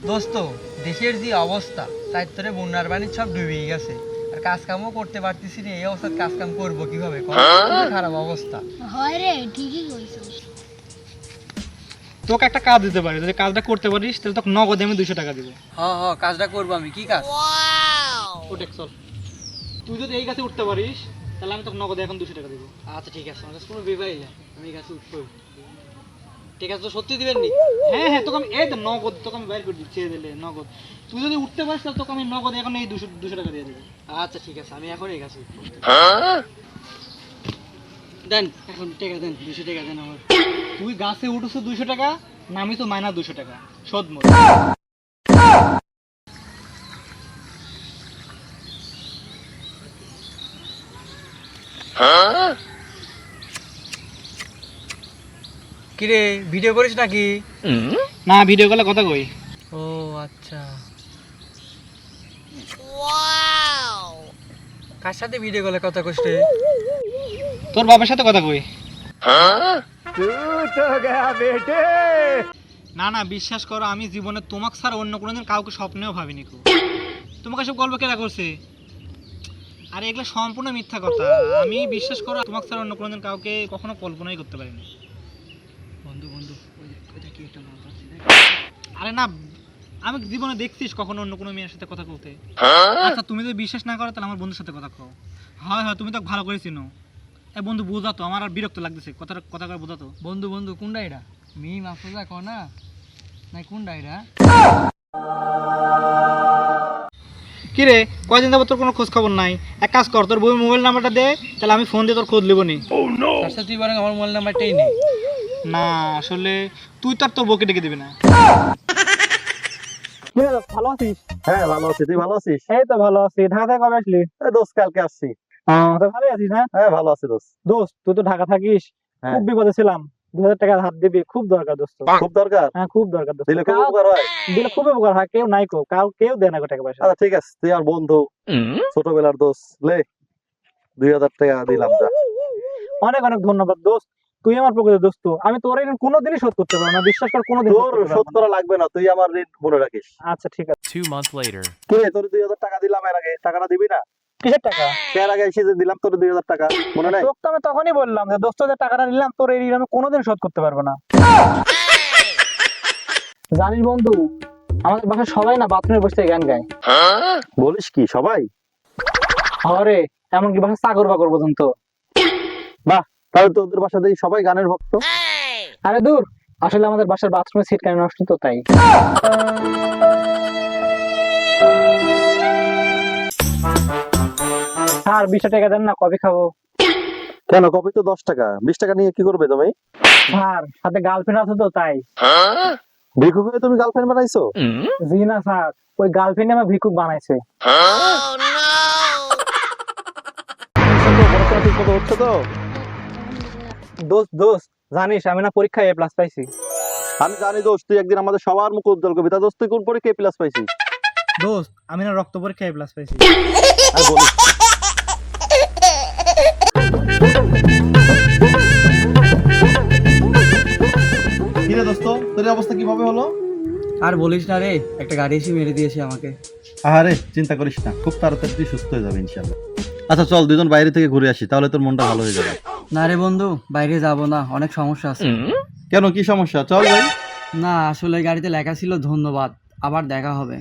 দোস্ত, দেশের যে অবস্থা, তাই তোরে বন্যার পানি সব ডুবে গেছে, আর কাজ কামও করতে পারতেছি না। এই অবস্থায় কাজ কাম করবো কিভাবে? খুবই খারাপ অবস্থা। হয় রে, ঠিকই কইছিস। তোকে একটা কাজ দিতে পারি, যদি কাজটা করতে পারিস তাহলে তোকে নগদে আমি 200 টাকা দিব। হ্যাঁ, কাজটা করবো আমি। কি কাজ? ওটা চল, তুই যদি এই গাছে উঠতে পারিস তাহলে আমি তোকে নগদে এখন 200 টাকা দিব। আচ্ছা ঠিক আছে, আমার কাছে কোনো বিবাহ না, আমি এই কাছে উঠবো। ঠিক আছে, তো সত্যি দিবেন নি? হ্যাঁ, তোকে আমি এই তো নগদ তোকে আমি বাইর করে দিচ্ছি, ছেড়ে দিলে নগদ। তুই যদি উঠতে পারিস তাহলে তোকে আমি নগদ এখন এই 200 টাকা দিয়ে দেবো। আচ্ছা ঠিক আছে, আমি এখন এই কাছে উঠবো। দেন, এখন টাকা দেন, 200 টাকা দেন আমার। তুই গাছে উঠেছো 200 টাকা, নামি তো মাইনাস 200 টাকা, শোধ মোট। কিরে, ভিডিও করিস নাকি? না, ভিডিও কলে কথা কই। ও আচ্ছা। কার সাথে ভিডিও কলে কথা কইস রে? তোর বাবার সাথে কথা কই। না না, বিশ্বাস করো, আমি জীবনে তোমাকে ছাড়া অন্য কোনোদিন কাউকে স্বপ্নেও ভাবিনি। তোমাকে সব গল্প কেনা করছে, আর এগুলো সম্পূর্ণ মিথ্যা কথা। আমি বিশ্বাস করো, তোমাকে ছাড়া অন্য কোনোদিন কাউকে কখনো কল্পনাই করতে পারিনি। বন্ধু বন্ধু, ওইটা কি একটা মাল আছে? আরে না, আমি জীবনে দেখছিস কখনো অন্য কোনো মেয়ের সাথে কথা বলতে? আচ্ছা, তুমি যদি বিশ্বাস না করো তাহলে আমার বন্ধুর সাথে কথা কও। হয় হয়, তুমি তো ভালো করে চিনো। এ বন্ধু, বোঝা তো, আমার আর বিরক্ত লাগতেছে, কথা করে বোঝা তো। বন্ধু বন্ধু, কোনটা এটা? মিম আফরোজা কো না, নাই কোনটা এটা? কি রে, কয়দিন যাবত তোর কোনো খোঁজ খবর নাই? এক কাজ কর, তোর বই মোবাইল নাম্বারটা দে, তাহলে আমি ফোন দিয়ে তোর খোঁজ নেবো নি। তার সাথে তুই বরং আমার মোবাইল নাম্বারটাই নেই। না, আসলে তুই তো আর তোর বউকে ডেকে দিবি না। ভালো আছিস? হ্যাঁ ভালো আছি, তুই ভালো আছিস? এই তো ভালো আছি। ঢাকা থেকে কবে আসলি? এই দোস্ত কালকে আসছি। তো ভালো আছিস না? হ্যাঁ ভালো আছি দোস্ত। দোস্ত, তুই তো ঢাকা থাকিস, হ্যাঁ। খুব বিপদে ছিলাম। 2000 টাকা হাত দিবি, খুব দরকার দোস্ত। খুব দরকার? হ্যাঁ, খুব দরকার দোস্ত। দিলে খুব উপকার হয়। দিলে খুব উপকার হয়, কেউ নাই কেউ দেয় না টাকা পয়সা। আচ্ছা ঠিক আছে, তুই আমার বন্ধু, ছোটবেলার দোস্ত, লে 2000 টাকা দিলাম। যা। অনেক অনেক ধন্যবাদ দোস্ত, তুই আমার প্রকৃত দোস্ত। আমি তোর ঋণ কোনোদিনই শোধ করতে পারবো না, বিশ্বাস কর, কোনোদিন তোর শোধ করা লাগবে না, তুই আমার ঋণ মনে রাখিস। আচ্ছা ঠিক আছে। 2 months later. কে তোর 2000 টাকা দিলাম, এর আগে টাকাটা দিবি না? কিসের টাকা? এর আগে এসে যে দিলাম তোর 2000 টাকা, মনে নাই? তোকে তো আমি তখনই বললাম যে দোস্ত, যে টাকাটা নিলাম তোর এই ঋণ আমি কোনোদিন শোধ করতে পারবো না। জানিস বন্ধু, আমাদের বাসায় সবাই না বাথরুমে বসে গান গায়। বলিস কি, সবাই? আরে এমনকি বাসায় চাকর বাকর পর্যন্ত। বাহ, তাহলে তোদের বাসাতেই সবাই গানের ভক্ত। আরে দূর, আসলে আমাদের বাসার বাথরুমের সিট কেন নষ্ট তো তাই। আর 20 টাকা দেন না, কফি খাবো। কেন, কপি তো 10 টাকা, 20 টাকা নিয়ে কি করবে তুমি? স্যার, সাথে গার্লফ্রেন্ড আছে তো তাই। ভিক্ষুক হয়ে তুমি গার্লফ্রেন্ড বানাইছো? জি না স্যার, ওই গার্লফ্রেন্ড আমার ভিক্ষুক বানাইছে। পড়াশোনা ঠিক মতো হচ্ছে তো? দোস্ত জানিস, আমি না পরীক্ষায় A+ পাইছি। আমি জানি দোস্ত, তুই একদিন আমাদের সবার মুখ উজ্জ্বল করবি। তা দোস্ত, তুই কোন পরীক্ষায় প্লাস পাইছিস? দোস্ত, আমি না রক্ত পরীক্ষায় A+ পাইছি। আর বলিস। কিরে দোস্ত, তোর এই অবস্থা কিভাবে হলো? আর বলিস না রে, একটা গাড়ি এসে মেরে দিয়েছে আমাকে। আরে চিন্তা করিস না, খুব তাড়াতাড়ি তুই সুস্থ হয়ে যাবে ইনশাআল্লাহ। আচ্ছা চল, দুজন বাইরে থেকে ঘুরে আসি, তাহলে তোর মনটা ভালো হয়ে যাবে। না রে বন্ধু, বাইরে যাব না, অনেক সমস্যা আছে। কেন, কি সমস্যা? চল ভাই। না, আসলে গাড়িতে লেখা ছিল ধন্যবাদ, আবার দেখা হবে।